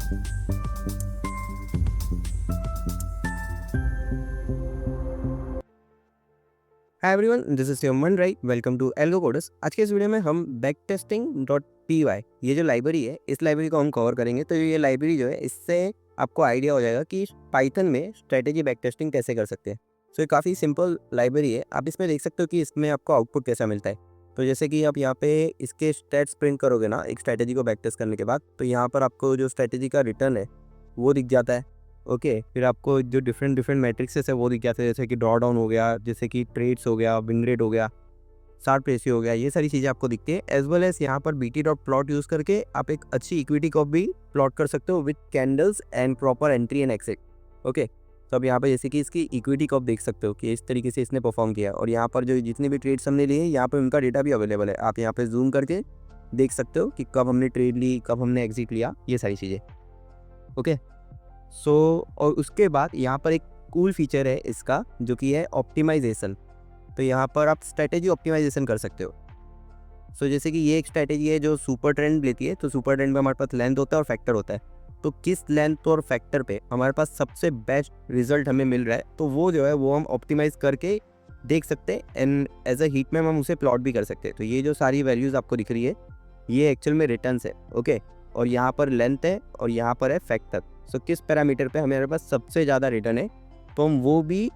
Hi everyone, this is Yaman right. Welcome to algo coders. आज के इस वीडियो में हम backtesting.py ये जो लाइब्रेरी है, इस लाइब्रेरी को हम कवर करेंगे। तो ये लाइब्रेरी जो है, इससे आपको आइडिया हो जाएगा कि पाइथन में स्ट्रेटेजी बैकटेस्टिंग कैसे कर सकते हैं। सो ये काफ़ी सिंपल लाइब्रेरी है। आप इसमें देख सकते हो कि इसमें आपको आउटपुट कैसा मिलता है। तो जैसे कि आप यहाँ पे इसके स्टैट्स प्रिंट करोगे ना, एक स्ट्रेटेजी को बैकटेस्ट करने के बाद, तो यहाँ पर आपको जो स्ट्रेटेजी का रिटर्न है वो दिख जाता है। ओके, फिर आपको जो डिफरेंट डिफरेंट मैट्रिक्सेस है वो दिख जाते हैं, जैसे कि ड्रॉ डाउन हो गया, जैसे कि ट्रेड्स हो गया, विन रेट हो गया, शार्प रेशियो हो गया, ये सारी चीज़ें आपको दिखती है। एज वेल एज यहाँ पर बीटी डॉट प्लॉट यूज़ करके आप एक अच्छी इक्विटी कॉप भी प्लॉट कर सकते हो with candles and proper entry and exit. Okay, तो अब यहाँ पर जैसे कि इसकी इक्विटी कॉप देख सकते हो कि इस तरीके से इसने परफॉर्म किया, और यहाँ पर जो जितने भी ट्रेड्स हमने लिए यहाँ पर उनका डेटा भी अवेलेबल है। आप यहाँ पर जूम करके देख सकते हो कि कब हमने ट्रेड ली, कब हमने एग्जिट लिया, ये सारी चीज़ें। ओके, सो और उसके बाद यहाँ पर एक कूल फीचर है इसका, जो कि है ऑप्टिमाइजेशन। तो यहाँ पर आप स्ट्रेटेजी ऑप्टिमाइजेशन कर सकते हो। सो जैसे कि ये एक स्ट्रेटेजी है जो सुपर ट्रेंड लेती है। तो सुपर ट्रेंड में हमारे पास लेंथ होता है और फैक्टर होता है। तो किस लेंथ और फैक्टर पे हमारे पास सबसे बेस्ट रिजल्ट हमें मिल रहा है, तो वो जो है वो हम ऑप्टिमाइज करके देख सकते हैं, and as a heat map हम उसे प्लॉट भी कर सकते हैं। तो ये जो सारी वैल्यूज़ आपको दिख रही है, ये एक्चुअल में रिटर्न्स है। ओके, और यहाँ पर लेंथ है और यहाँ पर है फैक्टर। सो किस पैरामीटर पे हमारे पास सबसे ज़्यादा रिटर्न है, तो हम वो भी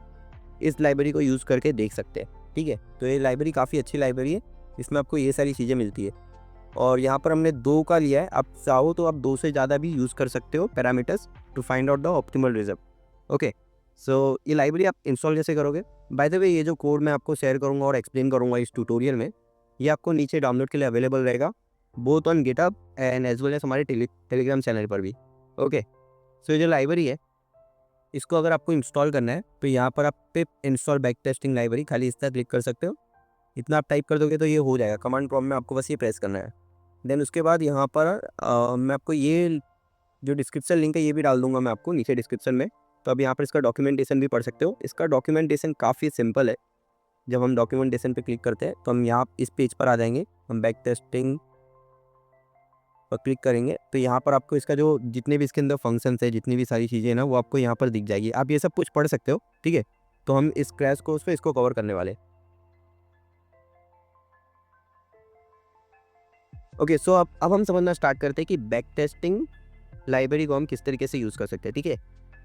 इस लाइब्रेरी को यूज़ करके देख सकते हैं। ठीक है, तो ये लाइब्रेरी काफ़ी अच्छी लाइब्रेरी है, इसमें आपको ये सारी चीज़ें मिलती है। और यहाँ पर हमने 2 का लिया है, आप चाहो तो आप 2 से ज़्यादा भी यूज़ कर सकते हो parameters to find out the optimal result. Okay, so ये लाइब्रेरी आप इंस्टॉल कैसे करोगे? बाय द वे, ये जो कोड मैं आपको शेयर करूँगा और एक्सप्लेन करूँगा इस ट्यूटोरियल में, ये आपको नीचे डाउनलोड के लिए अवेलेबल रहेगा, both on GitHub and as well as हमारे टेलीग्राम चैनल पर भी। ओके, सो ये जो लाइब्रेरी है, इसको अगर आपको इंस्टॉल करना है तो यहाँ पर आप पिप इंस्टॉल बैक टेस्टिंग लाइब्रेरी, खाली इस पर क्लिक कर सकते हो। इतना आप टाइप कर दोगे तो ये हो जाएगा। कमांड प्रॉम्प्ट में आपको बस ये प्रेस करना है। देन उसके बाद यहाँ पर मैं आपको ये जो डिस्क्रिप्शन लिंक है ये भी डाल दूंगा मैं आपको नीचे डिस्क्रिप्शन में। तो अब यहाँ पर इसका डॉक्यूमेंटेशन भी पढ़ सकते हो। इसका डॉक्यूमेंटेशन काफ़ी सिंपल है। जब हम डॉक्यूमेंटेशन पे क्लिक करते हैं तो हम यहाँ इस पेज पर आ जाएंगे। हम बैक टेस्टिंग पर क्लिक करेंगे तो यहाँ पर आपको इसका जो जितने भी इसके अंदर फंक्शंस है, जितनी भी सारी चीज़ें हैं ना, वो आपको यहाँ पर दिख जाएगी। आप ये सब कुछ पढ़ सकते हो। ठीक है, तो हम इस क्रैश कोर्स पे इसको कवर करने वाले हैं। ओके, सो अब हम समझना स्टार्ट करते हैं कि बैक टेस्टिंग लाइब्रेरी को हम किस तरीके से यूज़ कर सकते हैं। ठीक है,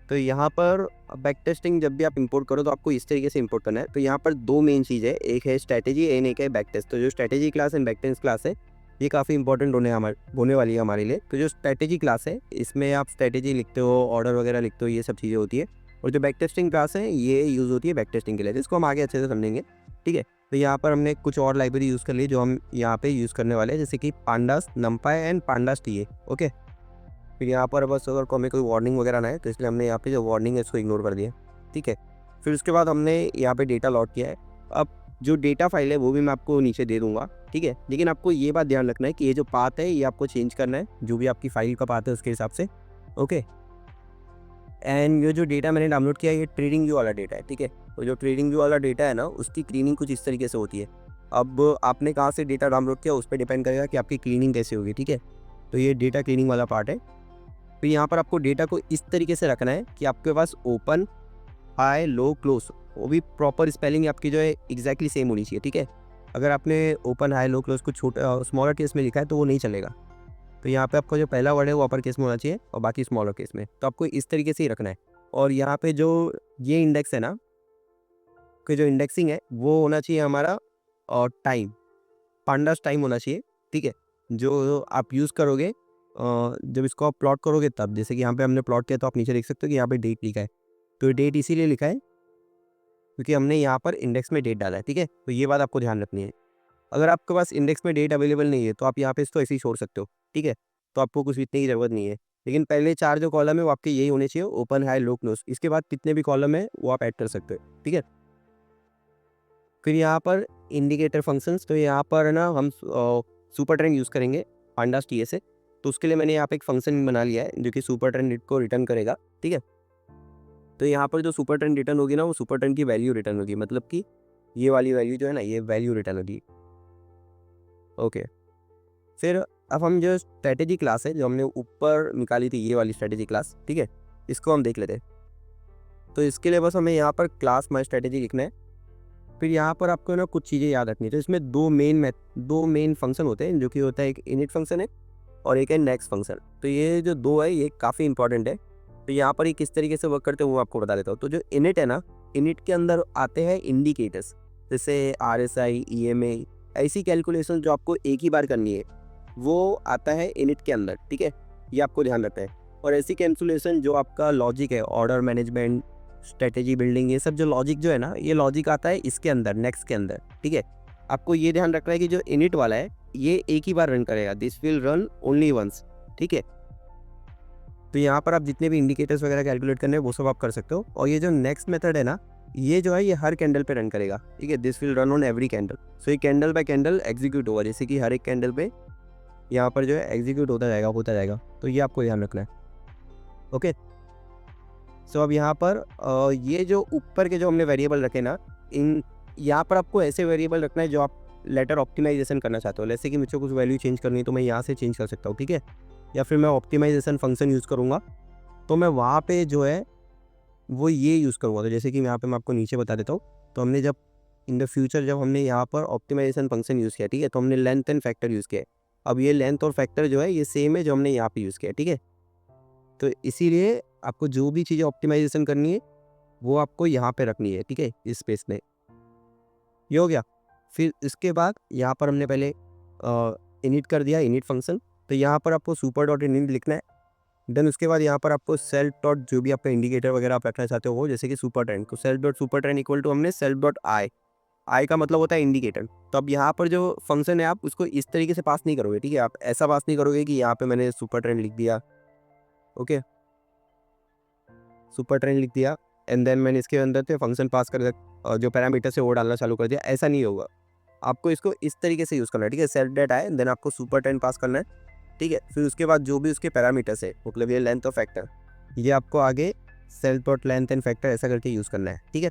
तो यहाँ पर बैक टेस्टिंग जब भी आप इंपोर्ट करो तो आपको इस तरीके से इंपोर्ट करना है। तो यहाँ पर 2 मेन चीज़ है, एक है स्ट्रैटेजी एंड एक है बैक टेस्ट। तो जो strategy class and back test class है, ये काफ़ी इंपॉर्टेंट होने वाली है हमारे लिए। तो जो स्ट्रैटेजी क्लास है, इसमें आप स्ट्रैटेजी लिखते हो, ऑर्डर वगैरह लिखते हो, ये सब चीज़ें होती है। और जो बैक टेस्टिंग क्लास है, ये यूज़ होती है बैक टेस्टिंग के लिए, जिसको हम आगे अच्छे से समझेंगे। ठीक है, तो यहाँ पर हमने कुछ और लाइब्रेरी यूज़ कर ली जो हम यहाँ पे यूज़ करने वाले हैं, जैसे कि pandas नंपाई and pandas TA. Okay, फिर यहाँ पर बस अगर हमें कोई वार्निंग वगैरह ना है तो इसलिए हमने यहाँ पे जो वार्निंग है इसको इग्नोर कर दिया। ठीक है, फिर उसके बाद हमने यहाँ पे डेटा लॉट किया है। अब जो डेटा फाइल है वो भी मैं आपको नीचे दे दूंगा। ठीक है, लेकिन आपको ये बात ध्यान रखना है कि ये जो पाथ है ये आपको चेंज करना है, जो भी आपकी फाइल का पाथ है उसके हिसाब से। ओके, एंड ये जो डेटा मैंने डाउनलोड किया है ये ट्रेडिंग व्यू वाला डेटा है। ठीक है, तो जो ट्रेडिंग व्यू वाला डेटा है ना, उसकी क्लीनिंग कुछ इस तरीके से होती है। अब आपने कहाँ से डेटा डाउनलोड किया उस पर डिपेंड करेगा कि आपकी क्लीनिंग कैसे होगी। ठीक है, तो ये डेटा क्लीनिंग वाला पार्ट है। तो यहाँ पर आपको डेटा को इस तरीके से रखना है कि आपके पास ओपन, हाई, लो, क्लोज, वो भी प्रॉपर स्पेलिंग आपकी जो है एग्जैक्टली सेम होनी चाहिए। ठीक है, अगर आपने ओपन, हाई, लो, क्लोज को छोटा स्मॉलर केस में लिखा है तो वो नहीं चलेगा। तो यहाँ पे आपका जो पहला वर्ड है वो अपर केस में होना चाहिए और बाकी स्मॉलर केस में। तो आपको इस तरीके से ही रखना है। और यहाँ पे जो ये इंडेक्स है ना, कि जो इंडेक्सिंग है वो होना चाहिए हमारा, और टाइम, पांडास टाइम होना चाहिए। ठीक है, जो आप यूज़ करोगे जब इसको आप प्लॉट करोगे तब, जैसे कि यहाँ पे हमने प्लॉट किया तो आप नीचे देख सकते हो कि यहाँ पे डेट लिखा है। तो डेट इसीलिए लिखा है क्योंकि हमने यहाँ पर इंडेक्स में डेट डाला है। ठीक है, तो ये बात आपको ध्यान रखनी है। अगर आपके पास इंडेक्स में डेट अवेलेबल नहीं है तो आप यहाँ पे इसको ऐसे ही छोड़ सकते हो। ठीक है, तो आपको कुछ इतनी की ज़रूरत नहीं है। लेकिन पहले 4 जो कॉलम है वो आपके यही होने चाहिए, ओपन, हाई, लो, क्लोज। इसके बाद कितने भी कॉलम है वो आप ऐड कर सकते हो। ठीक है, फिर यहाँ पर इंडिकेटर फंक्शंस, तो यहाँ पर ना हम सुपर ट्रेंड यूज़ करेंगे पांडास टी ए से। तो उसके लिए मैंने यहाँ पे एक फंक्शन बना लिया है जो कि सुपर ट्रेंड को रिटर्न करेगा। ठीक है, तो यहाँ पर जो सुपर ट्रेंड रिटर्न होगी ना, वो सुपर ट्रेंड की वैल्यू रिटर्न होगी, मतलब कि ये वाली वैल्यू जो है ना, ये वैल्यू रिटर्न होगी। ओके, फिर अब हम जो स्ट्रेटेजी क्लास है जो हमने ऊपर निकाली थी, ये वाली स्ट्रेटेजी क्लास, ठीक है, इसको हम देख लेते हैं। तो इसके लिए बस हमें यहाँ पर क्लास माई स्ट्रेटेजी लिखना है। फिर यहाँ पर आपको ना कुछ चीज़ें याद रखनी है। तो इसमें दो मेन फंक्शन होते हैं, जो कि होता है एक इनिट फंक्शन है और एक है नेक्स्ट फंक्शन। तो ये जो दो है ये काफ़ी इंपॉर्टेंट है। तो यहाँ पर ये किस तरीके से वर्क करते हैं वो आपको बता देता हूँ। तो जो इनिट है ना, इनिट के अंदर आते हैं इंडिकेटर्स, जैसे RSI, EMA, ऐसी कैलकुलेशन जो आपको एक ही बार करनी है वो आता है इनिट के अंदर, ठीक है, ये आपको ध्यान रखना है। और ऐसी कैलकुलेशन जो आपका लॉजिक है, ऑर्डर मैनेजमेंट, स्ट्रेटेजी बिल्डिंग, ये सब जो लॉजिक जो है ना, ये लॉजिक आता है इसके अंदर, नेक्स्ट के अंदर, ठीक है। आपको ये ध्यान रखना है कि जो इनिट वाला है ये एक ही बार रन करेगा, this will run only once, ठीक है। तो यहाँ पर आप जितने भी इंडिकेटर्स वगैरह कैलकुलेट करने हैं वो सब आप कर सकते हो। और ये जो नेक्स्ट मेथड है ना, ये जो है ये हर कैंडल पे रन करेगा, ठीक है, this will run on every candle. So ये कैंडल बाय कैंडल एग्जीक्यूट होगा, जैसे कि हर एक कैंडल पे यहाँ पर जो है एग्जीक्यूट होता जाएगा। तो ये आपको ध्यान रखना है, ओके। सो अब यहाँ पर ये जो ऊपर के जो हमने वेरिएबल रखे ना, इन यहाँ पर आपको ऐसे वेरिएबल रखना है जो आप लेटर ऑप्टिमाइजेशन करना चाहते हो। जैसे कि मुझे कुछ वैल्यू चेंज करनी है तो मैं यहाँ से चेंज कर सकता हूँ, ठीक है। या फिर मैं ऑप्टिमाइजेशन फंक्शन यूज़ करूँगा तो मैं वहाँ पे जो है वो ये यूज़ करूँगा। तो जैसे कि यहाँ पे मैं आपको नीचे बता देता हूँ। तो हमने जब इन द फ्यूचर जब हमने यहाँ पर ऑप्टिमाइजेशन फंक्शन यूज़ किया, ठीक है, तो हमने लेंथ एंड फैक्टर यूज़ किया है। अब ये लेंथ और फैक्टर जो है ये सेम है जो हमने यहाँ पे यूज़ किया है, ठीक है। तो इसीलिए आपको जो भी चीज़ें ऑप्टिमाइजेशन करनी है वो आपको यहाँ पे रखनी है, ठीक है, इस स्पेस में। ये हो गया। फिर इसके बाद यहाँ पर हमने पहले इनिट कर दिया, इनिट फंक्शन। तो यहाँ पर आपको सुपर डॉट इनिट लिखना है। देन उसके बाद यहाँ पर आपको सेल्फ डॉट जो भी आपका इंडिकेटर वगैरह आप रखना चाहते हो वो, जैसे कि सुपर ट्रेंड, तो self dot super trend equal to हमने सेल्फ डॉट आई का मतलब होता है इंडिकेटर। तो अब यहाँ पर जो फंक्शन है आप उसको इस तरीके से पास नहीं करोगे, ठीक है, आप ऐसा पास नहीं करोगे कि यहाँ पे मैंने सुपर ट्रेंड लिख दिया, ओके, सुपर ट्रेंड लिख दिया एंड देन मैंने इसके अंदर से फंक्शन पास कर जो पैरामीटर से वो डालना चालू कर दिया, ऐसा नहीं होगा। आपको इसको इस तरीके से यूज़ करना है, ठीक है, सेल्फ डेट आए देन आपको सुपर ट्रेंड पास करना है, ठीक है। फिर उसके बाद जो भी उसके पैरामीटर्स है, मतलब ये लेंथ और फैक्टर, ये आपको आगे self dot length and factor ऐसा करके यूज़ करना है, ठीक है।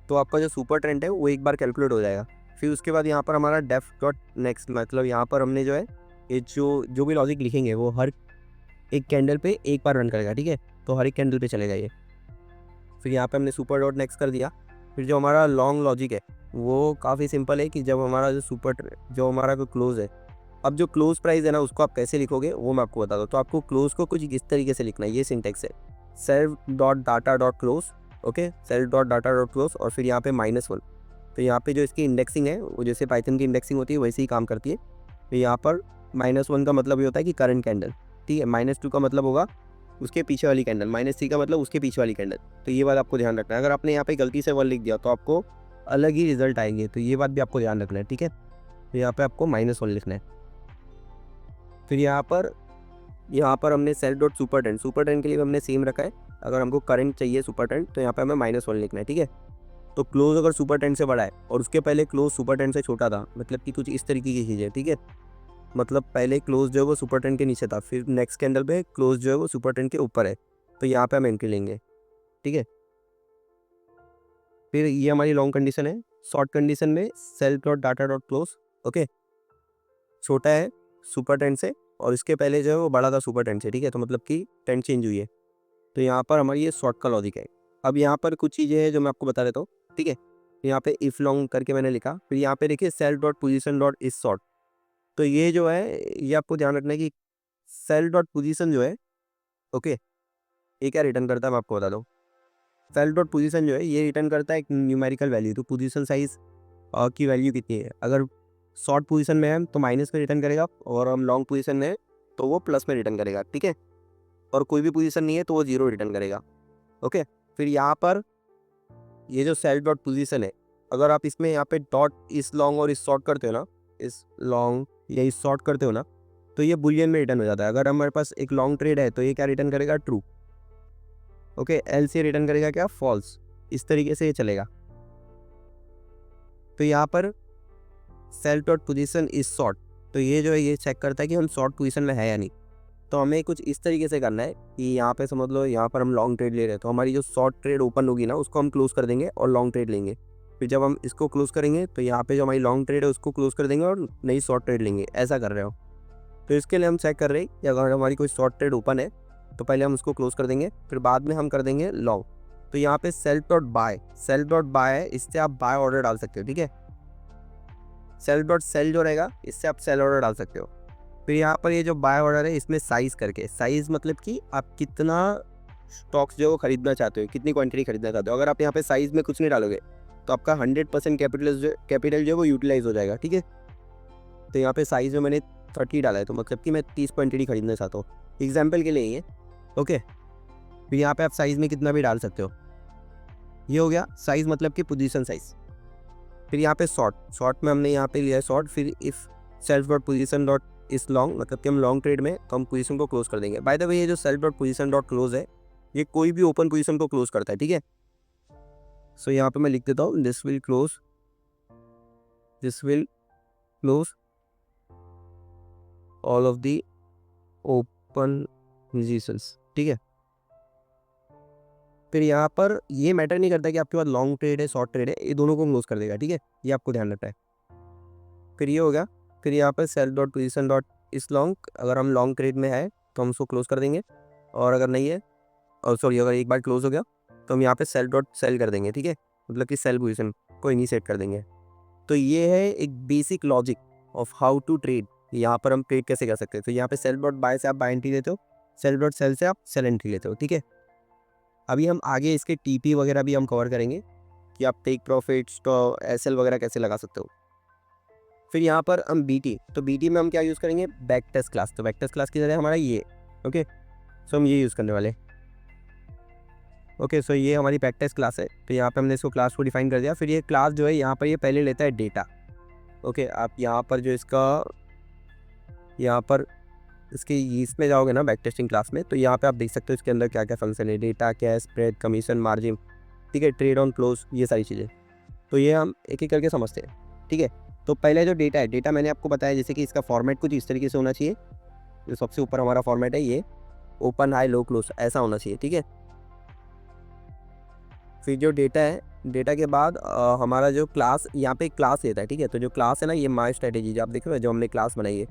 तो आपका जो सुपर ट्रेंड है वो एक बार कैलकुलेट हो जाएगा। फिर उसके बाद यहाँ पर हमारा डेफ डॉट नेक्स्ट, मतलब यहाँ पर हमने जो है ये जो भी लॉजिक लिखेंगे वो हर एक कैंडल पे एक बार रन करेगा, ठीक है, तो हर एक कैंडल पे चलेगा ये। फिर यहाँ पे हमने सुपर डॉट नेक्स्ट कर दिया। फिर जो हमारा लॉन्ग लॉजिक है वो काफ़ी सिंपल है कि जब हमारा जो हमारा कोई क्लोज है, अब जो क्लोज प्राइस है ना उसको आप कैसे लिखोगे वो मैं आपको बता दूँ। तो आपको क्लोज को कुछ इस तरीके से लिखना है, ये सिंटेक्स है, self dot data dot close, okay, self dot data dot close और फिर यहाँ पे -1। तो यहाँ पे जो इसकी इंडेक्सिंग है वो जैसे पाइथन की इंडेक्सिंग होती है वैसे ही काम करती है। तो यहाँ पर -1 का मतलब ये होता है कि करंट कैंडल, ठीक है, -2 का मतलब होगा उसके पीछे वाली कैंडल, -3 का मतलब उसके पीछे वाली कैंडल। तो ये बात आपको ध्यान रखना है। अगर आपने यहाँ पे गलती से 1 लिख दिया तो आपको अलग ही रिजल्ट आएंगे, तो ये बात भी आपको ध्यान रखना है, ठीक है। तो यहाँ पे आपको -1 लिखना है। फिर यहाँ पर हमने सेल्फ डॉट सुपर ट्रेंड के लिए हमने सेम रखा है। अगर हमको करंट चाहिए सुपर ट्रेंड तो यहाँ पे हमें -1 लिखना है, ठीक है। तो क्लोज अगर सुपर ट्रेंड से बड़ा है और उसके पहले क्लोज सुपर ट्रेंड से छोटा था, मतलब कि कुछ इस तरीके की चीज़ है, ठीक है। मतलब पहले क्लोज जो है वो सुपर ट्रेंड के नीचे था, फिर नेक्स्ट कैंडल पे क्लोज जो है वो सुपर ट्रेंड के ऊपर है, तो यहाँ पे हम एंट्री लेंगे, ठीक है। फिर ये हमारी लॉन्ग कंडीशन है। शॉर्ट कंडीशन में self dot data dot close, okay, छोटा है सुपर ट्रेंड से और इसके पहले जो है वो बड़ा था सुपर ट्रेंड से, ठीक है, तो मतलब कि ट्रेंड चेंज हुई है। तो यहाँ पर हमारी ये शॉर्ट का लॉजिक है। अब यहाँ पर कुछ चीज़ें हैं जो मैं आपको बता देता हूँ, ठीक है। यहाँ पे इफ लॉन्ग करके मैंने लिखा, फिर यहाँ पे देखिए self dot position dot is short. तो ये जो है ये आपको ध्यान रखना है कि सेल्फ डॉट पोजीशन जो है, ओके, ये क्या रिटर्न करता है मैं आपको बता दूँ। सेल्फ डॉट पोजीशन जो है ये रिटर्न करता है एक न्यूमेरिकल वैल्यू, तो पोजीशन साइज की वैल्यू कितनी है। अगर शॉर्ट पोजीशन में है तो माइनस में रिटर्न करेगा और हम लॉन्ग पोजीशन में है तो वो प्लस में रिटर्न करेगा, ठीक है। और कोई भी पोजीशन नहीं है तो वो 0 रिटर्न करेगा, ओके। फिर यहाँ पर ये जो सेल्फ डॉट पोजीशन है, अगर आप इसमें यहाँ पे डॉट इस लॉन्ग और इस शॉर्ट करते हो ना, इस लॉन्ग या इस शॉर्ट करते हो ना, तो ये बुलियन में रिटर्न हो जाता है। अगर हमारे पास एक लॉन्ग ट्रेड है तो ये क्या रिटर्न करेगा, ट्रू, ओके। एल से रिटर्न करेगा क्या, फॉल्स। इस तरीके से ये चलेगा। तो यहाँ पर self dot position is short, तो ये जो है ये चेक करता है कि हम शॉर्ट पोजीशन में है या नहीं। तो हमें कुछ इस तरीके से करना है कि यहाँ पे समझ लो यहाँ पर हम लॉन्ग ट्रेड ले रहे हैं, तो हमारी जो शॉर्ट ट्रेड ओपन होगी ना उसको हम क्लोज कर देंगे और लॉन्ग ट्रेड लेंगे। फिर जब हम इसको क्लोज करेंगे तो यहाँ पे जो हमारी लॉन्ग ट्रेड है उसको क्लोज कर देंगे और नई शॉर्ट ट्रेड लेंगे, ऐसा कर रहे हो। तो इसके लिए हम चेक कर रहे हैं कि अगर हमारी कोई शॉर्ट ट्रेड ओपन है तो पहले हम उसको क्लोज कर देंगे, फिर बाद में हम कर देंगे लॉन्ग। तो यहाँ पे सेल्फ डॉट बाय है, इससे आप बाय ऑर्डर डाल सकते हो, ठीक है। सेल्फ डॉट सेल जो रहेगा इससे आप सेल ऑर्डर डाल सकते हो। फिर यहाँ पर ये जो बाय ऑर्डर है इसमें साइज करके, साइज मतलब कि आप कितना स्टॉक्स जो है वो खरीदना चाहते हो, कितनी क्वांटिटी खरीदना चाहते हो। अगर आप यहाँ पे साइज में कुछ नहीं डालोगे तो आपका 100% कैपिटल जो है वो यूटिलाइज हो जाएगा, ठीक है। तो यहाँ पे साइज में मैंने 30 डाला है, तो मतलब कि मैं 30 क्वांटिटी खरीदना चाहता हूँ, एग्जाम्पल के लिए ये, ओके। फिर यहाँ पे आप साइज में कितना भी डाल सकते हो। ये हो गया साइज मतलब कि पोजीशन साइज। फिर यहाँ पे शॉर्ट में हमने यहाँ पे लिया है शॉर्ट। फिर if self dot position dot इस लॉन्ग, मतलब कि हम लॉन्ग ट्रेड में तो हम पोजीशन को क्लोज कर देंगे। बाय द वे ये जो self dot position dot close है ये कोई भी ओपन पोजीशन को क्लोज करता है, ठीक है। सो यहाँ पे मैं लिख देता हूँ this will close all of the open positions, ठीक है। फिर यहाँ पर ये मैटर नहीं करता कि आपके पास लॉन्ग ट्रेड है शॉर्ट ट्रेड है, ये दोनों को क्लोज कर देगा, ठीक है। ये आपको ध्यान रखना है। फिर ये होगा, फिर यहाँ पर सेल डॉट पोजीशन डॉट इस लॉन्ग, अगर हम लॉन्ग ट्रेड में है तो हम उसको क्लोज कर देंगे, और अगर नहीं है, और सॉरी अगर एक बार क्लोज हो गया तो हम यहाँ पे सेल डॉट सेल कर देंगे, ठीक है। मतलब कि सेल पोजीशन को इनिशिएट कर देंगे। तो ये है एक basic logic of how to trade. यहाँ पर हम ट्रेड कैसे कर सकते हैं। तो यहाँ पे सेल डॉट बाय से आप बाय एंट्री लेते हो, सेल डॉट सेल से आप सेल एंट्री लेते हो, ठीक है। अभी हम आगे इसके टीपी वगैरह भी हम कवर करेंगे कि आप टेक प्रॉफिट, स्टॉप, एसएल वगैरह कैसे लगा सकते हो। फिर यहाँ पर हम बीटी, तो बीटी में हम क्या यूज़ करेंगे, बैक टेस्ट क्लास। तो बैक टेस्ट क्लास की जगह हमारा ये, ओके। सो हम ये यूज़ करने वाले, ओके। सो ये हमारी बैक टेस्ट क्लास है। तो यहाँ पे हमने इसको क्लास को डिफाइन कर दिया। फिर ये क्लास जो है यहाँ पर ये पहले लेता है डेटा, ओके। आप यहाँ पर जो इसका यहाँ पर इसके इसमें जाओगे ना बैक टेस्टिंग क्लास में, तो यहाँ पे आप देख सकते हो इसके अंदर क्या क्या फंक्शन है, data, cash, spread, commission, margin, ठीक है, ट्रेड ऑन क्लोज, ये सारी चीज़ें। तो ये हम एक एक करके समझते हैं, ठीक है। तो पहले जो डेटा है, डेटा मैंने आपको बताया जैसे कि इसका फॉर्मेट कुछ इस तरीके से होना चाहिए। जो सबसे ऊपर हमारा फॉर्मेट है ये ओपन, हाई, लो, क्लोज, ऐसा होना चाहिए, ठीक है। फिर जो डेटा है, डेटा के बाद हमारा जो क्लास, यहाँ पे क्लास लेता है, ठीक है। तो जो क्लास है ना, ये माई स्ट्रेटेजी जो आप देख रहे हो, जो हमने क्लास बनाई है,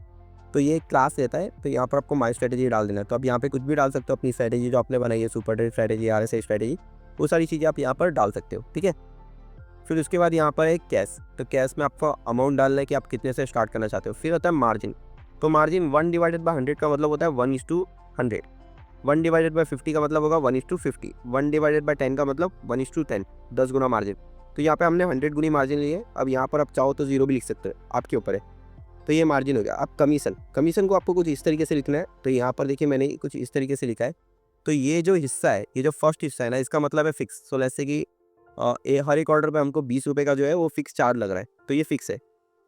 तो ये क्लास लेता है। तो यहाँ पर आपको माई स्ट्रेटेजी डाल देना है। तो आप यहाँ पे कुछ भी डाल सकते हो, अपनी स्ट्रेटेजी जो आपने बनाई है, super trade strategy, RSI strategy, वो सारी चीज़ें आप यहाँ पर डाल सकते हो, ठीक है। फिर उसके बाद यहाँ पर है कैश। तो कैश में आपको अमाउंट डालना है कि आप कितने से स्टार्ट करना चाहते हो। फिर होता है मार्जिन। तो मार्जिन 1/100 का मतलब होता है 1:100। 1/50 का मतलब होगा 1:50। 1/10 का मतलब 1:10, 10 गुना मार्जिन। तो यहाँ पे हमने 100 गुनी मार्जिन ली है। अब यहाँ पर आप चाहो तो 0 भी लिख सकते हो, आपके ऊपर है। तो ये मार्जिन हो गया। अब कमीशन को आपको कुछ इस तरीके से लिखना है। तो यहाँ पर देखिए मैंने कुछ इस तरीके से लिखा है। तो ये जो हिस्सा है, ये जो फर्स्ट हिस्सा है ना, इसका मतलब है फिक्स। सो जैसे कि हर एक ऑर्डर पे हमको 20 रुपये का जो है वो फिक्स चार्ज लग रहा है, तो ये फिक्स है।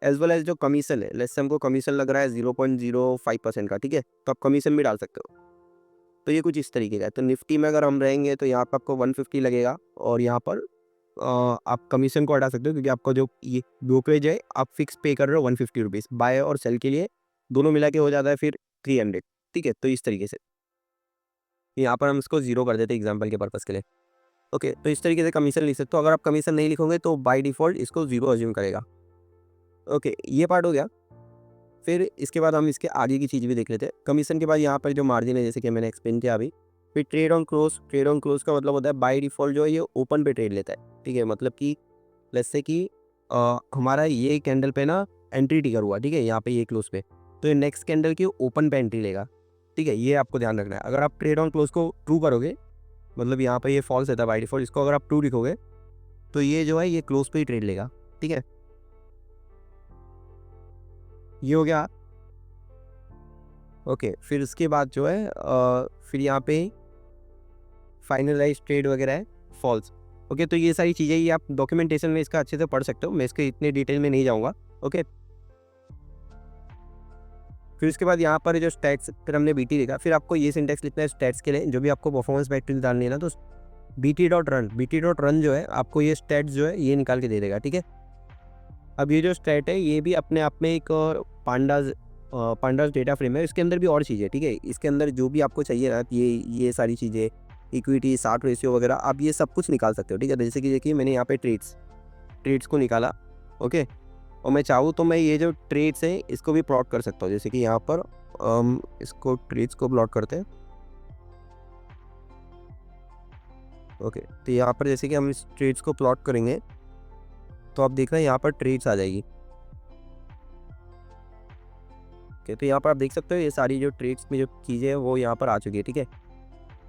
एज वेल एज जो कमीशन है, लेट्स से हमको कमीशन लग रहा है 0.05% का, ठीक है। तो आप कमीशन भी डाल सकते हो। तो ये कुछ इस तरीके का है। तो निफ्टी में अगर हम रहेंगे तो यहाँ पर आपको 150 लगेगा, और यहाँ पर आप कमीशन को हटा सकते हो क्योंकि आपका जो ये ब्रोकरेज है आप फिक्स पे कर रहे हो 150 रुपीज़। बाय और सेल के लिए दोनों मिला के हो जाता है फिर 300, ठीक है। तो इस तरीके से यहाँ पर हम इसको 0 कर देते हैं एग्जाम्पल के पर्पज़ के लिए, ओके। तो इस तरीके से कमीशन लिख सकते हो। अगर आप कमीशन नहीं लिखोगे तो बाय डिफ़ॉल्ट इसको 0 अज्यूम करेगा, ओके। ये पार्ट हो गया। फिर इसके बाद हम इसके आगे की चीज़ भी देख लेते हैं। कमीशन के बाद यहाँ पर जो मार्जिन है, जैसे कि मैंने एक्सप्लेन किया अभी। फिर ट्रेड ऑन क्लोज का मतलब होता है बाय डिफ़ॉल्ट जो है ये ओपन पे ट्रेड लेता है, ठीक है। मतलब कि लेट्स से कि हमारा ये कैंडल पे ना एंट्री टिकर हुआ, ठीक है, यहाँ पे ये क्लोज पे, तो ये नेक्स्ट कैंडल की ओपन पे एंट्री लेगा, ठीक है। ये आपको ध्यान रखना है। अगर आप ट्रेड ऑन क्लोज को ट्रू करोगे, मतलब यहाँ पे ये फॉल्स रहता है बाय डिफ़ॉल्ट, इसको अगर आप ट्रू लिखोगे तो ये जो है ये क्लोज पे ही ट्रेड लेगा, ठीक है। ये हो गया, ओके। फिर उसके बाद जो है फिर यहाँ पे फाइनलाइज ट्रेड वगैरह है फॉल्स, ओके। तो ये सारी चीज़ें ये आप डॉक्यूमेंटेशन में इसका अच्छे से पढ़ सकते हो, मैं इसके इतने डिटेल में नहीं जाऊँगा, ओके। फिर उसके बाद यहाँ पर जो स्टैट्स, फिर हमने बीटी देखा। फिर आपको ये सिंटेक्स लिखना है स्टैट्स के लिए, जो भी आपको परफॉर्मेंस मैट्रिक्स डालनी है ना, तो BT.run जो है आपको ये स्टैट्स जो है ये निकाल के दे देगा, ठीक है। अब ये जो स्टैट है ये भी अपने आप में एक पांडास डेटा फ्रेम है। इसके अंदर भी और चीज़ें, ठीक है। इसके अंदर जो भी आपको चाहिए ना, ये सारी चीज़ें, इक्विटी, 60 रेशियो वगैरह, आप ये सब कुछ निकाल सकते हो, ठीक है। जैसे कि देखिए मैंने यहाँ पे ट्रेड्स, ट्रेड्स को निकाला। ओके, और मैं चाहूँ तो मैं ये जो ट्रेड्स है इसको भी प्लॉट कर सकता हूँ। जैसे कि यहाँ पर इसको ट्रेड्स को प्लॉट करते हैं। ओके, तो यहाँ पर जैसे कि हम इस ट्रेड्स को प्लॉट करेंगे तो आप देख रहे हैं यहाँ पर ट्रेड्स आ जाएगी। ओके, तो यहाँ पर आप देख सकते हो ये सारी जो ट्रेड्स में जो चीज़ें हैं वो यहाँ पर आ चुकी है। ठीक है,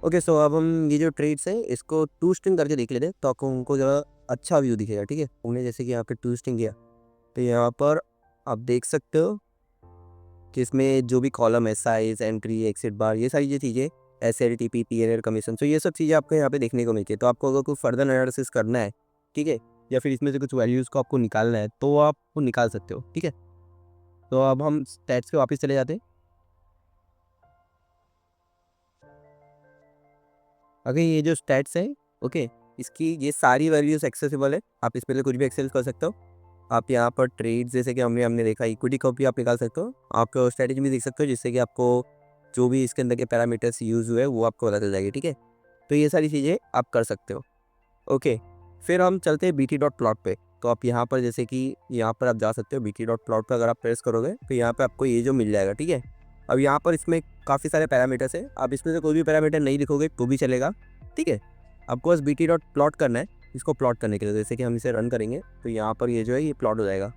ओके, सो अब हम ये जो ट्रेड्स है इसको टू स्ट्रिंग करके देख लेते हैं तो आपको उनको ज़रा अच्छा व्यू दिखेगा। ठीक है, हमने जैसे कि यहाँ पे टू स्ट्रिंग किया तो यहाँ पर आप देख सकते हो कि इसमें जो भी कॉलम है, साइज, एंट्री, एक्सिट बार, ये सारी जो चीज़ें, SLTP, PNL, कमीशन, तो ये सब चीज़ें आपको यहाँ पे देखने को मिलती है। तो आपको अगर कोई फर्दर एनालिसिस करना है, ठीक है, या फिर इसमें से कुछ वैल्यूज़ को आपको निकालना है तो आप वो निकाल सकते हो। ठीक है, तो अब हम स्टैट्स पे वापस चले जाते हैं। अगर ये जो स्टैट्स है, ओके, इसकी ये सारी वैल्यूज़ एक्सेसिबल है। आप इस पे कुछ भी एक्सेस कर सकते हो। आप यहाँ पर ट्रेड्स जैसे कि हमने देखा, इक्विटी कॉपी आप निकाल सकते हो। आप स्ट्रेटेजी भी देख सकते हो जिससे कि आपको जो भी इसके अंदर के पैरामीटर्स यूज़ हुए वो आपको पता चल जाएगी। ठीक है, तो ये सारी चीज़ें आप कर सकते हो। ओके, फिर हम चलते हैं BT.plot पे। तो आप यहाँ पर जैसे कि यहाँ पर आप जा सकते हो BT.plot पर। अगर आप प्रेस करोगे तो यहाँ पर आपको ये जो मिल जाएगा। ठीक है, अब यहाँ पर इसमें काफ़ी सारे पैरामीटर्स है। आप इसमें से कोई भी पैरामीटर नहीं लिखोगे तो भी चलेगा। ठीक है, आपको बस BT.plot करना है इसको प्लॉट करने के लिए। जैसे कि हम इसे रन करेंगे तो यहाँ पर ये जो है ये प्लॉट हो जाएगा।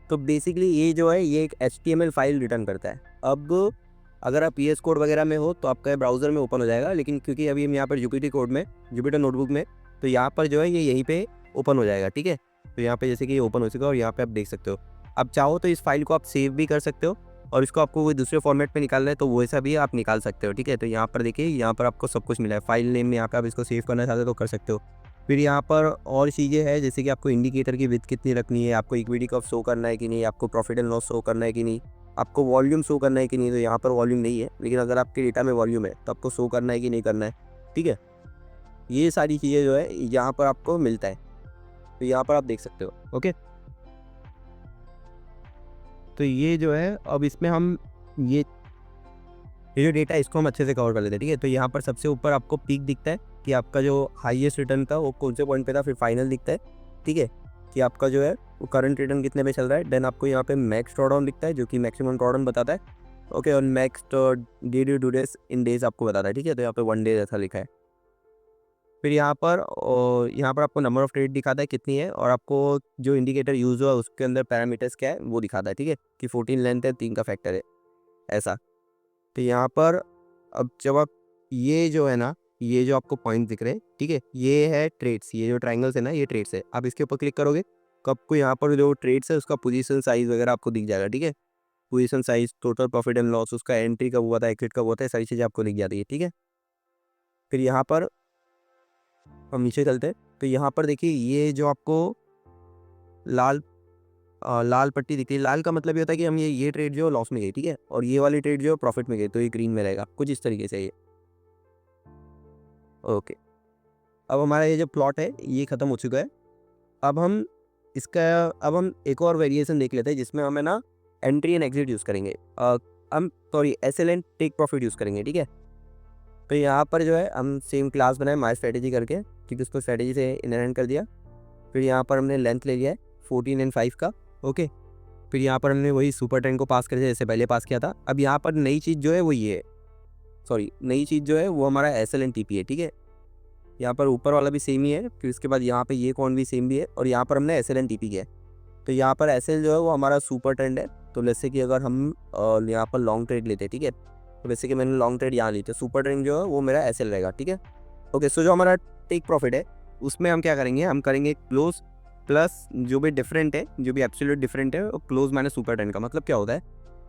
तो बेसिकली ये जो है ये एक HTML फाइल रिटर्न करता है। अब अगर आप VS कोड वगैरह में हो तो आपका ब्राउज़र में ओपन हो जाएगा, लेकिन क्योंकि अभी हम यहाँ पर जुपिटर कोड में, जुपिटर नोटबुक में, तो यहाँ पर जो है ये यहीं पे ओपन हो जाएगा। ठीक है, तो यहाँ पे जैसे कि ये ओपन हो चुका है और यहाँ पे आप देख सकते हो। आप चाहो तो इस फाइल को आप सेव भी कर सकते हो और इसको आपको कोई दूसरे फॉर्मेट में निकालना है तो वैसा भी आप निकाल सकते हो। ठीक है, तो यहाँ पर देखिए यहाँ पर आपको सब कुछ मिला है। फाइल नेम में यहाँ पे आप इसको सेव करना चाहते हो तो कर सकते हो। फिर यहाँ पर और चीज़ें हैं जैसे कि आपको इंडिकेटर की विड्थ कितनी रखनी है, आपको इक्विटी कर्व शो करना है कि नहीं, आपको प्रॉफिट एंड लॉस शो करना है कि नहीं, आपको वॉल्यूम शो करना है कि नहीं। तो यहाँ पर वॉल्यूम नहीं है, लेकिन अगर आपके डेटा में वॉल्यूम है तो आपको शो करना है कि नहीं करना है। ठीक है, ये सारी चीज़ें जो है यहाँ पर आपको मिलता है, तो यहाँ पर आप देख सकते हो। ओके, तो ये जो है अब इसमें हम ये जो डेटा इसको हम अच्छे से कवर कर लेते हैं। ठीक है, तो यहाँ पर सबसे ऊपर आपको पीक दिखता है कि आपका जो हाईएस्ट रिटर्न था वो कौन से पॉइंट पे था, फिर फाइनल दिखता है। ठीक है, कि आपका जो है वो करंट रिटर्न कितने पे चल रहा है। देन आपको यहाँ पे मैक्स ड्रॉडाउन दिखता है जो कि मैक्सिमम ड्रॉडाउन बताता है। ओके, और max due days in days आपको बताता है। ठीक है, तो यहाँ पे 1 डे ऐसा लिखा है। फिर यहाँ पर आपको नंबर ऑफ ट्रेड दिखाता है कितनी है, और आपको जो इंडिकेटर यूज़ हुआ उसके अंदर पैरामीटर्स क्या है वो दिखाता है। ठीक है, कि 14 लेंथ है, 3 का फैक्टर है, ऐसा। तो यहाँ पर अब जब आप ये जो है ना, ये जो आपको पॉइंट दिख रहे हैं, ठीक है, ये है ट्रेड्स, ये जो ट्रायंगल्स है ना ये ट्रेड्स है। आप इसके ऊपर क्लिक करोगे तो आपको यहाँ पर जो ट्रेड्स है उसका पोजीशन साइज वगैरह आपको दिख जाएगा। ठीक है, position size, total profit and loss, उसका एंट्री कब हुआ था, एग्जिट कब हुआ था, ये सारी चीज़ें आपको दिख जाती है। ठीक है, फिर यहाँ पर हम नीचे चलते हैं तो यहाँ पर देखिए ये जो आपको लाल लाल पट्टी दिखती है, लाल का मतलब ये होता है कि हम ये ट्रेड जो लॉस में गई। ठीक है, और ये वाली ट्रेड जो प्रॉफिट में गई तो ये ग्रीन में रहेगा, कुछ इस तरीके से ये। ओके, अब हमारा ये जो प्लॉट है ये ख़त्म हो चुका है। अब हम एक और वेरिएशन देख लेते हैं जिसमें हमें ना एंट्री एंड एग्जिट यूज़ करेंगे। हम sorry SL and take profit use करेंगे। ठीक है, तो यहाँ पर जो है हम सेम क्लास बनाए माई स्ट्रेटेजी करके, ठीक है, उसको स्ट्रेटेजी से इनहेरेंट कर दिया। फिर यहाँ पर हमने लेंथ ले लिया है 14 एंड 5 का। ओके, फिर यहाँ पर हमने वही सुपर ट्रेंड को पास कर दिया जैसे पहले पास किया था। अब यहाँ पर नई चीज़ जो है वो ये है, सॉरी नई चीज़ जो है वो हमारा SL एंड TP है। ठीक है, यहाँ पर ऊपर वाला भी सेम ही है, फिर उसके बाद यहाँ पे ये कौन भी सेम भी है, और यहाँ पर हमने SL एंड TP किया है। तो यहाँ पर SL जो है वो हमारा सुपर ट्रेंड है। तो जैसे कि अगर हम यहाँ पर लॉन्ग ट्रेड लेते हैं, ठीक है, तो जैसे कि मैंने लॉन्ग ट्रेड यहाँ ली तो सुपर ट्रेंड जो है वो मेरा SL रहेगा। ठीक है, ओके, सो जो हमारा टेक प्रॉफिट है उसमें हम क्या करेंगे, हम करेंगे क्लोज प्लस जो भी डिफरेंट है, जो भी एब्सोल्यूट डिफरेंट है, क्लोज माइनस सुपर ट्रेंड का मतलब क्या होता है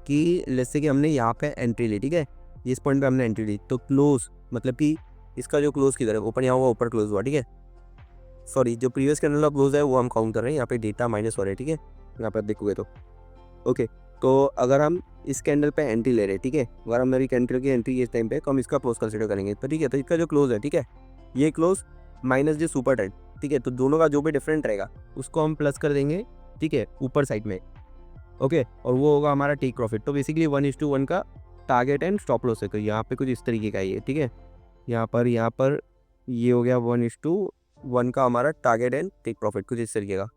कि जैसे कि हमने यहाँ पे एंट्री ली, ठीक है, इस पॉइंट पे हमने एंट्री ली, तो क्लोज मतलब कि इसका जो क्लोज किधर है, ऊपर यहाँ हुआ, ऊपर क्लोज हुआ। ठीक है, सॉरी जो प्रीवियस कैंडल का क्लोज है वो हम काउंट कर रहे हैं, यहाँ पे डेटा माइनस हो रहा है। ठीक है, यहाँ पर देखोगे तो ओके, तो अगर हम इस कैंडल पे एंट्री ले रहे हैं, ठीक है, अगर हम मेरी कैंडल की एंट्री इस टाइम पे तो हम इसका क्लोज कंसिडर करेंगे। तो ठीक है, तो इसका जो क्लोज है, ठीक है, ये क्लोज माइनस जो सुपर ट्रेंड, ठीक है, तो दोनों का जो भी डिफरेंट रहेगा उसको हम प्लस कर देंगे। ठीक है, ऊपर साइड में। ओके, और वो होगा हमारा टेक प्रॉफिट। तो बेसिकली 1:1 का टारगेट एंड स्टॉप लॉस है। तो यहाँ पे कुछ इस तरीके का ही है। ठीक है, यहाँ पर ये हो गया 1:1 1 का हमारा टारगेट एंड टेक प्रॉफिट, कुछ इस तरीके का।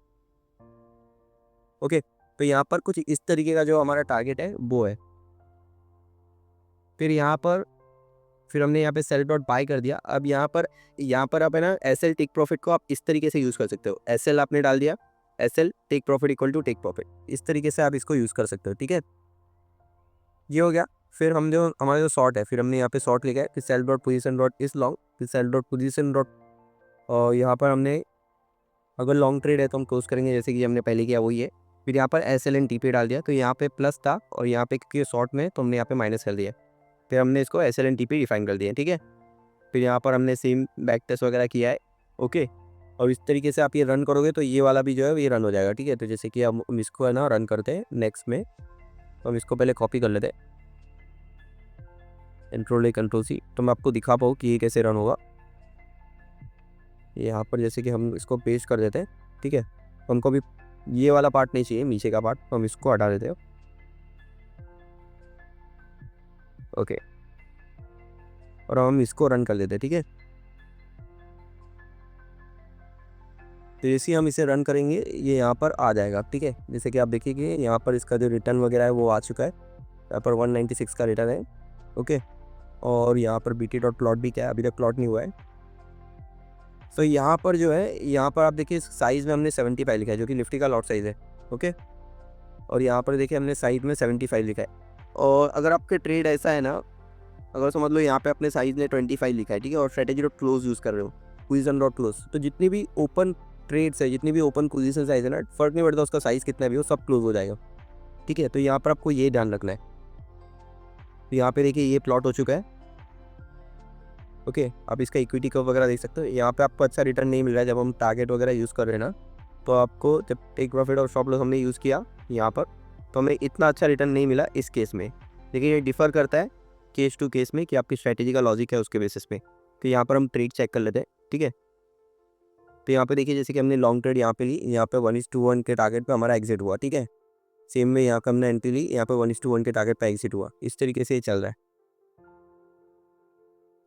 ओके, तो यहाँ पर कुछ इस तरीके का जो हमारा टारगेट है वो है। फिर यहाँ पर हमने यहाँ पे सेल डॉट बाय कर दिया। अब यहाँ पर आप है ना एस एल टेक प्रॉफिट को आप इस तरीके से यूज़ कर सकते हो। एस एल आपने डाल दिया, S L take profit equal to take profit, इस तरीके से आप इसको यूज़ कर सकते हो। ठीक है, ये हो गया। फिर हम जो हमारा जो शॉर्ट है, फिर हमने यहाँ पे शॉर्ट लिखा है, फिर सेल डॉट पोजिशन डॉट इस लॉन्ग, फिर सेल डॉट पोजिशन डॉट, और यहाँ पर हमने अगर लॉन्ग ट्रेड है तो हम क्लोज करेंगे जैसे कि हमने पहले किया वही है। फिर यहाँ पर एस एल एन टी पे डाल दिया, तो यहाँ पे प्लस था और यहाँ पे क्योंकि शॉर्ट में तो हमने यहाँ पे माइनस कर दिया। फिर हमने इसको एस एल एन टी पे डिफाइन कर दिया। ठीक है, फिर यहाँ पर हमने सेम बैक टेस्ट वगैरह किया है। ओके, और इस तरीके से आप ये रन करोगे तो ये वाला भी जो है ये रन हो जाएगा। ठीक है, तो जैसे कि हम इसको है ना रन करते हैं नेक्स्ट में, तो हम इसको पहले कॉपी कर लेते हैं, कंट्रोल सी, तो मैं आपको दिखा पाऊँ कि ये कैसे रन होगा। यहाँ पर जैसे कि हम इसको पेस्ट कर देते हैं। ठीक है, हमको भी ये वाला पार्ट नहीं चाहिए, नीचे का पार्ट, तो हम इसको हटा देते हैं। ओके, और हम इसको रन कर देते हैं। ठीक है, तो जैसे हम इसे रन करेंगे ये यहाँ पर आ जाएगा। ठीक है, जैसे कि आप देखिए यहाँ पर इसका जो रिटर्न वगैरह है वो आ चुका है। यहाँ पर 196 का रिटर्न है। ओके, और यहाँ पर BT डॉट प्लॉट भी क्या है, अभी तक प्लॉट नहीं हुआ है। तो यहाँ पर जो है, यहाँ पर आप देखिए साइज़ में हमने 75 लिखा है, जो कि निफ्टी का लॉट साइज़ है। ओके, और यहाँ पर देखिए हमने साइड में 75 लिखा है। और अगर आपके ट्रेड ऐसा है ना, अगर समझ लो यहाँ पे अपने साइज़ ने 25 लिखा है, ठीक है, और स्ट्रेटेजी डॉट क्लोज यूज़ कर रहे हो, पोजीशन डॉट क्लोज, तो जितनी भी ओपन ट्रेड्स है, जितनी भी ओपन पोजीशन साइज है ना, फर्क नहीं पड़ता उसका साइज़ कितना भी हो, सब क्लोज हो जाएगा। ठीक है, तो यहाँ पर आपको ये ध्यान रखना है। तो यहाँ पे देखिए ये प्लॉट हो चुका है। ओके, आप इसका इक्विटी कर्व वगैरह देख सकते हो। यहाँ पे आपको अच्छा रिटर्न नहीं मिल रहा है जब हम टारगेट वगैरह यूज़ कर रहे हैं ना, तो आपको जब टेक प्रॉफिट और स्टॉप लॉस हमने यूज़ किया यहाँ पर, तो हमें इतना अच्छा रिटर्न नहीं मिला इस केस में। लेकिन ये डिफ़र करता है केस टू केस में कि आपकी स्ट्रैटेजी का लॉजिक है उसके बेसिस पे। तो यहाँ पर हम ट्रेड चेक कर लेते हैं। ठीक है, तो यहाँ पे देखिए जैसे कि हमने लॉन्ग ट्रेड यहाँ पे ली, यहाँ पे 1:1 के टारगेट पे हमारा एग्जिट हुआ। ठीक है, सेम में यहाँ पे हमने एंट्री ली, यहाँ पे 1:1 के टारगेट पे एग्जिट हुआ। इस तरीके से ये चल रहा है।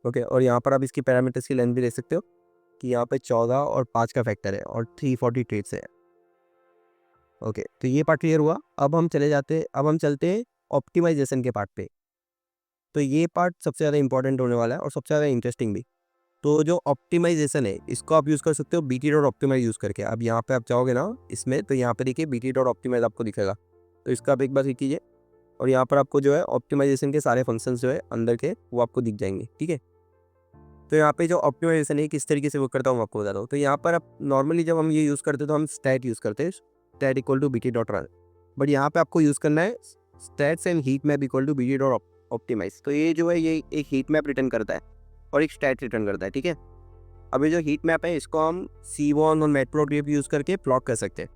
ओके, और यहाँ पर आप इसकी पैरामीटर्स की लेंथ भी देख सकते हो कि यहाँ पे 14 और 5 का फैक्टर है और 340 ट्रेड्स है। ओके, तो ये पार्ट क्लियर हुआ। अब हम चलते हैं ऑप्टिमाइजेशन के पार्ट पे। तो ये पार्ट सबसे ज़्यादा इंपॉर्टेंट होने वाला है और सबसे ज़्यादा इंटरेस्टिंग भी। तो जो ऑप्टिमाइजेशन है इसको आप यूज़ कर सकते हो BT डॉट ऑप्टिमाइज यूज़ करके। अब यहाँ पे आप जाओगे ना इसमें, तो यहाँ पे देखिए BT डॉट ऑप्टिमाइज आपको दिखेगा, तो इसका आप एक बार कीजिए और यहाँ पर आपको जो है ऑप्टिमाइजेशन के सारे फंक्शंस जो है अंदर के वो आपको दिख जाएंगे। ठीक है, तो यहाँ पे जो ऑप्टिमाइजेशन है किस तरीके से वो करता हूँ मैं आपको बताता हूँ। तो यहाँ पर आप नॉर्मली जब हम ये यूज़ करते हैं तो हम स्टैट यूज़ करते हैं, stat equal to BT dot run, but यहाँ पे आपको यूज़ करना है stats and heat map equal to BT dot optimise. तो ये जो है ये एक हीट मैप रिटर्न करता है और एक स्टैट रिटर्न करता है। ठीक है, अभी जो हीट मैप है इसको हम C1 और मैटप्लोट्लिब यूज़ करके प्लॉट कर सकते हैं।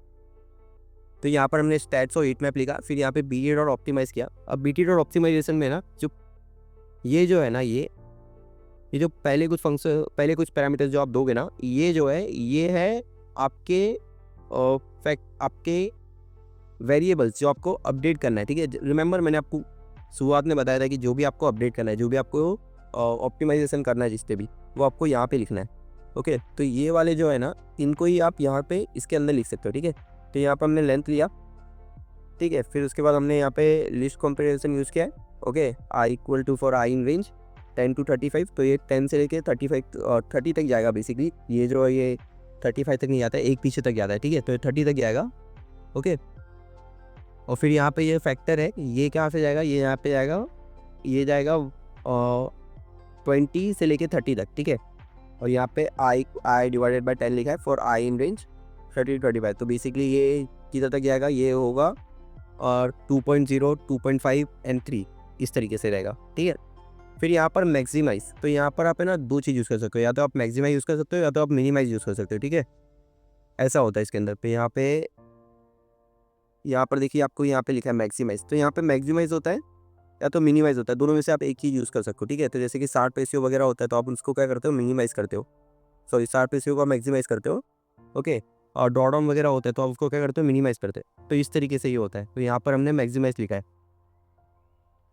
तो यहाँ पर हमने स्टैट्स और हीट मैप लिखा, फिर यहाँ पे BT डॉट ऑप्टिमाइज किया। अब BT डॉट ऑप्टिमाइजेशन में ना जो ये जो है ना ये जो पहले कुछ पैरामीटर्स जो आप दोगे ना, ये जो है ये है आपके आपके वेरिएबल्स जो आपको अपडेट करना है। ठीक है, रिमेंबर मैंने आपको शुरुआत में बताया था कि जो भी आपको अपडेट करना है, जो भी आपको ऑप्टिमाइजेशन करना है जिस पे भी, वो आपको यहाँ पे लिखना है। ओके, तो ये वाले जो है ना इनको ही आप यहाँ पे इसके अंदर लिख सकते हो। ठीक है, तो यहाँ पर हमने लेंथ लिया। ठीक है, फिर उसके बाद हमने यहाँ पे लिस्ट कंपेरिजन यूज़ किया है। Okay, I equal to for I in range 10 to 35, तो ये 10 से लेके 30 तक जाएगा बेसिकली। ये जो है ये 35 तक नहीं जाता है, एक पीछे तक जाता है। ठीक है, तो ये 30 तक जाएगा। ओके, और फिर यहाँ पे ये फैक्टर है, ये कहाँ से जाएगा, ये यहाँ पे जाएगा, ये जाएगा 20 से लेके 30 तक। ठीक है, और यहाँ पे I डिवाइडेड बाई 10 लिखा है for I in range 30 to 35, तो बेसिकली ये किधर तक जाएगा, ये होगा और 2.0, 2.5 एंड 3 इस तरीके से रहेगा। ठीक है, फिर यहाँ पर मैक्सिमाइज, तो यहाँ पर आप है ना दो चीज़ यूज़ कर सकते हो, या तो आप मैक्सिमाइज यूज़ कर सकते हो या तो आप मिनिमाइज यूज़ कर सकते हो। ठीक है, ऐसा होता है इसके अंदर पे। यहाँ पर देखिए आपको यहाँ पे लिखा है मैक्सिमाइज, तो यहाँ पे मैक्सिमाइज होता है या तो मिनिमाइज होता है, दोनों में से आप एक चीज़ यूज़ कर सकते हो। ठीक है, तो जैसे कि 60 रेशियो वगैरह होता है तो आप उसको क्या करते हो, मिनिमाइज करते हो, सॉरी 60 रेशियो को मैक्सिमाइज करते हो। ओके, और ड्रॉडाउन वगैरह होता है तो आप उसको क्या करते हो, मिनिमाइज करते हो। तो इस तरीके से ये होता है, तो यहाँ पर हमने मैक्सिमाइज लिखा है।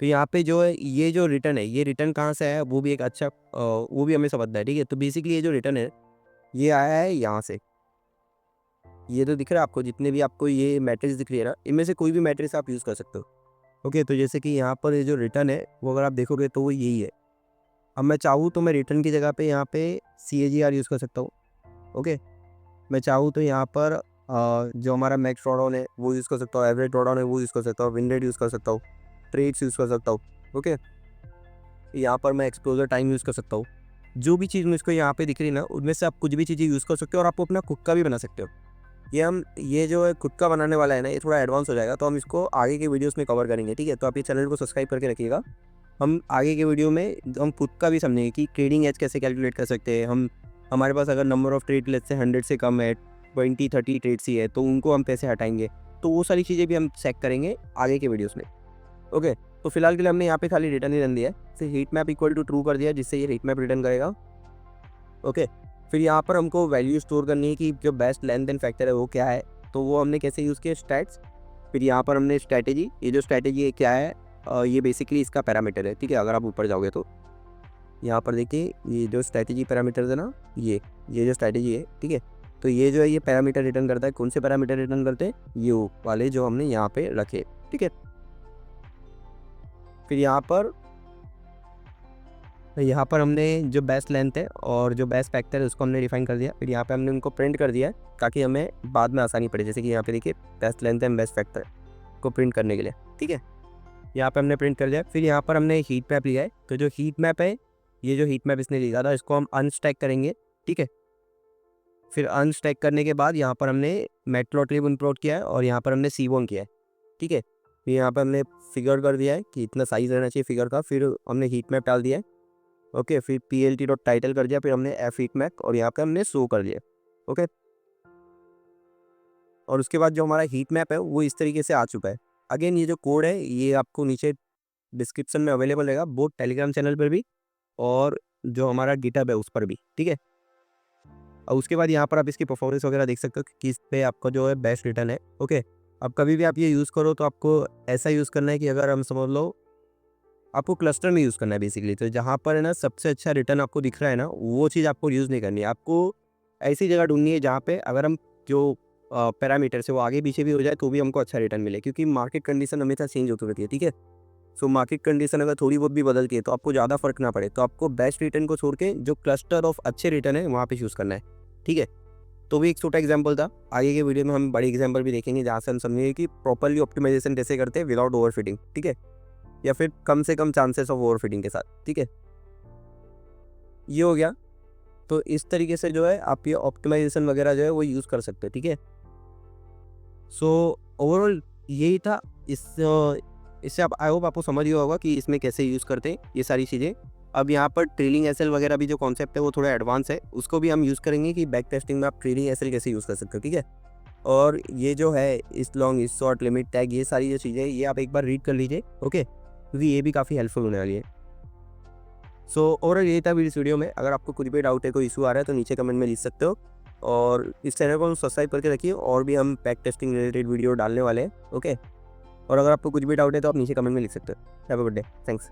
तो यहाँ पे जो है ये जो रिटर्न है, ये रिटर्न कहाँ से है वो भी एक अच्छा वो भी हमें समझना है। ठीक है, तो बेसिकली ये जो रिटर्न है ये आया है यहाँ से, ये तो दिख रहा है आपको, जितने भी आपको ये मैट्रिक्स दिख रही है ना, इनमें से कोई भी मैट्रिक्स आप यूज़ कर सकते हो। ओके, तो जैसे कि यहाँ पर ये जो रिटर्न है वो अगर आप देखोगे तो वो यही है। अब मैं चाहूँ तो मैं रिटर्न की जगह पे यहाँ पे CAGR यूज़ कर सकता हूँ। ओके, मैं चाहूँ तो यहाँ पर जो हमारा मैक्स ड्रॉडाउन है वो यूज़ कर सकता हूँ, एवरेज ड्रॉडाउन है वो यूज़ कर सकता हूँ, विन रेट यूज़ कर सकता हूँ, ट्रेड्स यूज़ कर सकता हूँ। ओके, यहाँ पर मैं एक्सपोजर टाइम यूज़ कर सकता हूँ। जो भी चीज़ मुझको यहाँ पे दिख रही है ना, उनमें से आप कुछ भी चीज़ें यूज़ कर सकते हो और आपको अपना खुद का भी बना सकते हो। ये जो है खुद का बनाने वाला है ना, ये थोड़ा एडवांस हो जाएगा, तो हम इसको आगे के वीडियोस में कवर करेंगे, ठीक है। तो आप ये चैनल को सब्सक्राइब करके रखिएगा। हम आगे के वीडियो में हम खुद का भी समझेंगे कि ट्रेडिंग एज कैसे कैलकुलेट कर सकते हैं हम। हमारे पास अगर number of trade let's say 100 से कम है, 20-30 ट्रेड्स ही है, तो उनको हम कैसे हटाएंगे, तो वो सारी चीज़ें भी हम चेक करेंगे आगे के वीडियोस में। ओके, तो फिलहाल के लिए हमने यहाँ पे खाली रिटर्न ही रन दिया है, फिर heat map equal to true कर दिया, जिससे ये हीट मैप रिटर्न करेगा। ओके, फिर यहाँ पर हमको वैल्यू स्टोर करनी है कि जो बेस्ट लेंथ एंड फैक्टर है वो क्या है, तो वो हमने कैसे यूज़ किया, स्टैट्स। फिर यहाँ पर हमने स्ट्रैटेजी, ये जो स्ट्रैटेजी है क्या है, ये बेसिकली इसका पैरामीटर है, ठीक है। अगर आप ऊपर जाओगे तो यहाँ पर देखिए, ये जो स्ट्रैटेजी पैरामीटर है ना, ये जो स्ट्रैटेजी है, ठीक है। तो ये जो है ये पैरामीटर रिटर्न करता है। कौन से पैरामीटर रिटर्न करते हैं, ये वाले जो हमने यहाँ पे रखे, ठीक है। फिर यहाँ पर हमने जो बेस्ट लेंथ है और जो बेस्ट फैक्टर है उसको हमने डिफाइन कर दिया। फिर यहाँ पे हमने उनको प्रिंट कर दिया है ताकि हमें बाद में आसानी पड़े। जैसे कि यहाँ पे देखिए, best length and best factor को प्रिंट करने के लिए, ठीक है। यहाँ पे हमने प्रिंट कर दिया। फिर यहाँ पर हमने हीट मैप लिया है, तो जो हीट मैप है, ये जो हीट मैप इसने लिया था, इसको हम अनस्टैक करेंगे, ठीक है। फिर अनस्टैक करने के बाद यहाँ पर हमने मैटप्लॉटलिब इम्पोर्ट किया है और यहाँ पर हमने सीबोन किया है, ठीक है। फिर यहाँ पर हमने फिगर कर दिया है कि इतना साइज रहना चाहिए फिगर का। फिर हमने हीट मैप डाल दिया है। ओके, फिर plt.title कर दिया। फिर हमने f हीट मैप और यहाँ पे हमने शो कर दिया। ओके, और उसके बाद जो हमारा हीट मैप है वो इस तरीके से आ चुका है। अगेन ये जो कोड है ये आपको नीचे डिस्क्रिप्शन में अवेलेबल रहेगा, बोथ टेलीग्राम चैनल पर भी और जो हमारा गिटहब है उस पर भी, ठीक है। और उसके बाद यहाँ पर आप इसकी परफॉर्मेंस वगैरह देख सकते हो कि किस पे आपका जो है बेस्ट रिटर्न है। ओके, अब कभी भी आप ये यूज़ करो तो आपको ऐसा यूज़ करना है कि अगर हम समझ लो आपको क्लस्टर में यूज़ करना है बेसिकली। तो जहाँ पर है ना सबसे अच्छा रिटर्न आपको दिख रहा है ना, वो चीज़ आपको यूज़ नहीं करनी है। आपको ऐसी जगह ढूँढनी है जहाँ पे अगर हम जो पैरामीटर्स है वो आगे पीछे भी हो जाए तो भी हमको अच्छा रिटर्न मिले, क्योंकि मार्केट कंडीशन हमेशा चेंज होती रहती है, ठीक है। सो मार्केट कंडीशन अगर थोड़ी बहुत भी बदलती है तो आपको ज़्यादा फर्क ना पड़े, तो आपको बेस्ट रिटर्न को छोड़ के जो क्लस्टर ऑफ अच्छे रिटर्न है वहाँ पे यूज़ करना है, ठीक है। तो भी एक छोटा एग्जांपल था। आगे के वीडियो में हम बड़ी एग्जांपल भी देखेंगे जहाँ से हम समझेंगे कि प्रॉपर्ली ऑप्टिमाइजेशन कैसे करते हैं विदाउट ओवरफिटिंग, ठीक है, या फिर कम से कम चांसेस ऑफ ओवरफिटिंग के साथ, ठीक है। ये हो गया। तो इस तरीके से जो है आप ये ऑप्टिमाइजेशन वगैरह जो है वो यूज़ कर सकते हैं, ठीक है। सो ओवरऑल यही था। इससे आप आई होप आपको समझ गया होगा कि इसमें कैसे यूज़ करते हैं ये सारी चीज़ें। अब यहाँ पर ट्रेलिंग एसएल वगैरह भी जो कॉन्सेप्ट है वो थोड़ा एडवांस है, उसको भी हम यूज़ करेंगे कि बैक टेस्टिंग में आप ट्रेलिंग एसएल कैसे यूज़ कर सकते हो, ठीक है। और ये जो है इस लॉन्ग, इस शॉर्ट, लिमिट टैग, ये सारी जो चीज़ें ये आप एक बार रीड कर लीजिए, ओके, क्योंकि ये भी काफ़ी हेल्पफुल होने वाली है। सो ओवरऑल यही था इस वीडियो में। अगर आपको कुछ भी डाउट है, कोई इशू आ रहा है तो नीचे कमेंट में लिख सकते हो। और इस चैनल को सब्सक्राइब करके रखिए, और भी हम बैक टेस्टिंग रिलेटेड वीडियो डालने वाले हैं, ओके। और अगर आपको कुछ भी डाउट है तो आप नीचे कमेंट में लिख सकते हो। Have a good day, thanks.